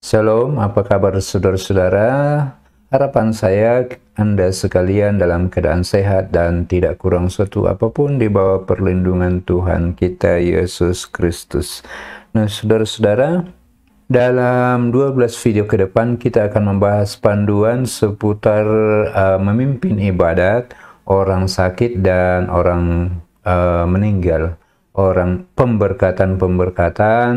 Shalom, apa kabar saudara-saudara? Harapan saya Anda sekalian dalam keadaan sehat dan tidak kurang suatu apapun di bawah perlindungan Tuhan kita Yesus Kristus. Nah, saudara-saudara, dalam 12 video ke depan kita akan membahas panduan seputar memimpin ibadat, orang sakit dan orang meninggal. Orang pemberkatan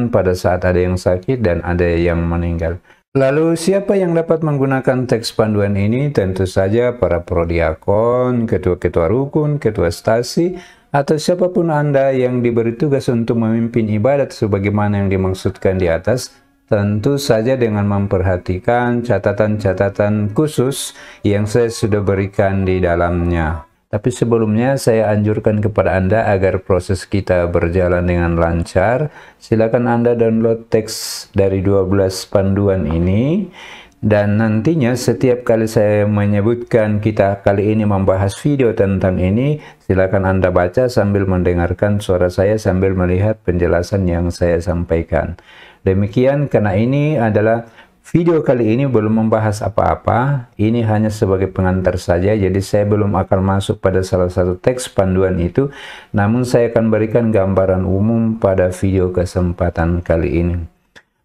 pada saat ada yang sakit dan ada yang meninggal. Lalu siapa yang dapat menggunakan teks panduan ini? Tentu saja para prodiakon, ketua-ketua rukun, ketua stasi, atau siapapun Anda yang diberi tugas untuk memimpin ibadat sebagaimana yang dimaksudkan di atas, tentu saja dengan memperhatikan catatan-catatan khusus yang saya sudah berikan di dalamnya. Tapi sebelumnya saya anjurkan kepada Anda agar proses kita berjalan dengan lancar. Silakan Anda download teks dari 12 panduan ini. Dan nantinya setiap kali saya menyebutkan kita kali ini membahas video tentang ini, silakan Anda baca sambil mendengarkan suara saya sambil melihat penjelasan yang saya sampaikan. Demikian, karena ini adalah video kali ini belum membahas apa-apa, ini hanya sebagai pengantar saja, jadi saya belum akan masuk pada salah satu teks panduan itu, namun saya akan berikan gambaran umum pada video kesempatan kali ini.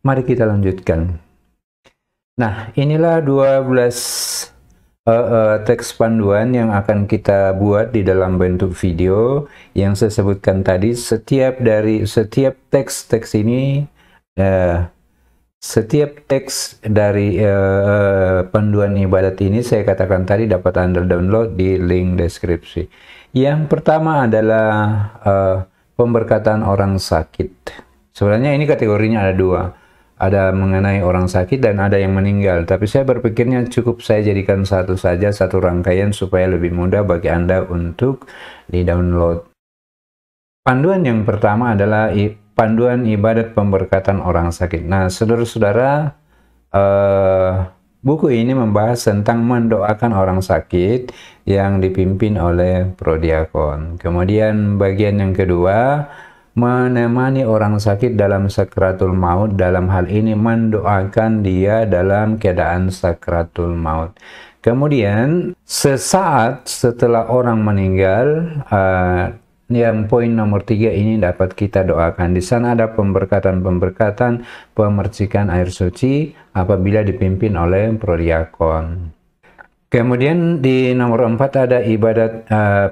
Mari kita lanjutkan. Nah, inilah 12 teks panduan yang akan kita buat di dalam bentuk video yang saya sebutkan tadi. Setiap teks ini setiap teks dari panduan ibadat ini saya katakan tadi dapat Anda download di link deskripsi. Yang pertama adalah pemberkatan orang sakit. Sebenarnya ini kategorinya ada dua. Ada mengenai orang sakit dan ada yang meninggal. Tapi saya berpikirnya cukup saya jadikan satu saja, satu rangkaian supaya lebih mudah bagi Anda untuk di-download. Panduan yang pertama adalah panduan ibadat pemberkatan orang sakit. Nah, saudara-saudara, buku ini membahas tentang mendoakan orang sakit yang dipimpin oleh prodiakon. Kemudian bagian yang kedua, menemani orang sakit dalam sakratul maut, dalam hal ini mendoakan dia dalam keadaan sakratul maut. Kemudian sesaat setelah orang meninggal, yang poin nomor 3 ini dapat kita doakan. Di sana ada pemberkatan, pemercikan air suci apabila dipimpin oleh prodiakon. Kemudian di nomor 4 ada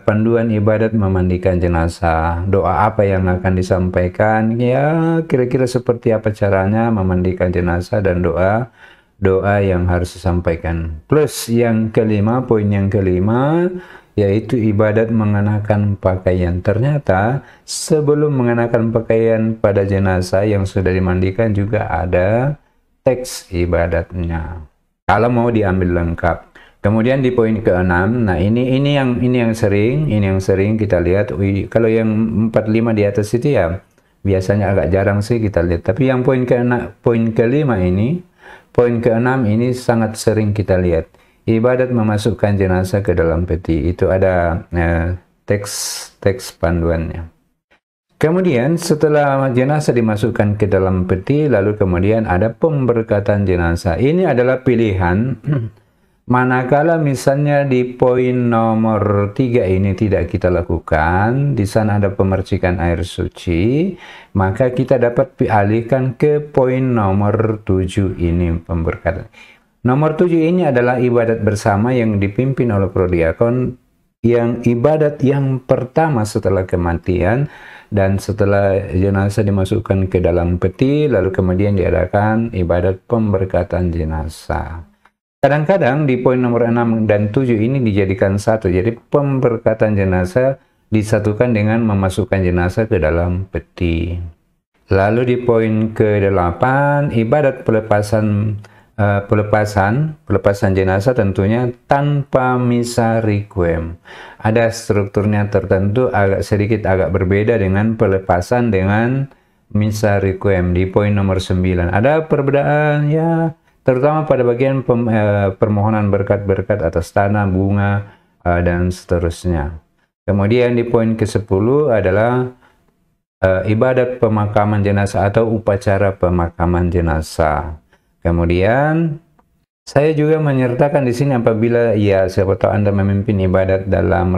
panduan ibadat memandikan jenazah. Doa apa yang akan disampaikan? Ya, kira-kira seperti apa caranya memandikan jenazah dan doa yang harus disampaikan. Plus yang kelima, poin yang kelima, yaitu ibadat mengenakan pakaian. Ternyata sebelum mengenakan pakaian pada jenazah yang sudah dimandikan juga ada teks ibadatnya, kalau mau diambil lengkap. Kemudian di poin ke-6, nah ini yang sering kita lihat. Kalau yang 4-5 di atas itu ya biasanya agak jarang sih kita lihat. Tapi yang poin ke-5 ini, poin ke-6 ini sangat sering kita lihat. Ibadat memasukkan jenazah ke dalam peti. Itu ada teks panduannya. Kemudian setelah jenazah dimasukkan ke dalam peti, lalu kemudian ada pemberkatan jenazah. Ini adalah pilihan. Manakala misalnya di poin nomor 3 ini tidak kita lakukan, di sana ada pemercikan air suci, maka kita dapat alihkan ke poin nomor 7 ini, pemberkatan. Nomor 7 ini adalah ibadat bersama yang dipimpin oleh prodiakon, yang ibadat yang pertama setelah kematian dan setelah jenazah dimasukkan ke dalam peti, lalu kemudian diadakan ibadat pemberkatan jenazah. Kadang-kadang di poin nomor 6 dan 7 ini dijadikan satu, jadi pemberkatan jenazah disatukan dengan memasukkan jenazah ke dalam peti. Lalu di poin ke-8, ibadat pelepasan jenazah tentunya tanpa misa requiem. Ada strukturnya tertentu, agak berbeda dengan pelepasan dengan misa requiem. Di poin nomor 9 ada perbedaan ya, terutama pada bagian permohonan berkat-berkat atas tanah, bunga, dan seterusnya. Kemudian di poin ke-10 adalah ibadat pemakaman jenazah atau upacara pemakaman jenazah. Kemudian saya juga menyertakan di sini apabila ya siapa tahu Anda memimpin ibadat dalam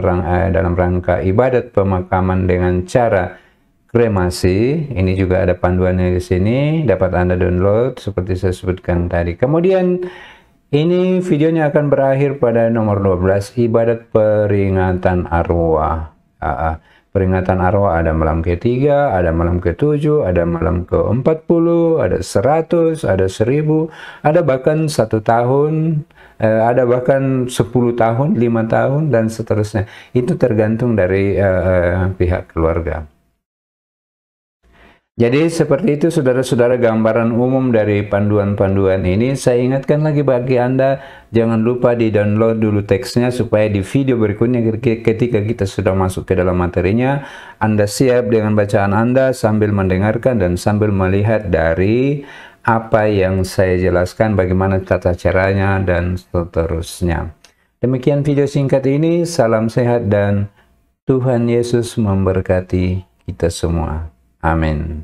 rangka ibadat pemakaman dengan cara kremasi, ini juga ada panduannya di sini, dapat Anda download seperti saya sebutkan tadi. Kemudian ini videonya akan berakhir pada nomor 12, ibadat peringatan arwah. Peringatan arwah ada malam ke-3, ada malam ke-7, ada malam ke-40, ada 100, ada 1000, ada bahkan 1 tahun, ada bahkan 10 tahun, 5 tahun, dan seterusnya. Itu tergantung dari pihak keluarga. Jadi seperti itu saudara-saudara gambaran umum dari panduan-panduan ini. Saya ingatkan lagi bagi Anda, jangan lupa di-download dulu teksnya supaya di video berikutnya ketika kita sudah masuk ke dalam materinya, Anda siap dengan bacaan Anda sambil mendengarkan dan sambil melihat dari apa yang saya jelaskan, bagaimana tata caranya dan seterusnya. Demikian video singkat ini, salam sehat dan Tuhan Yesus memberkati kita semua. Amin.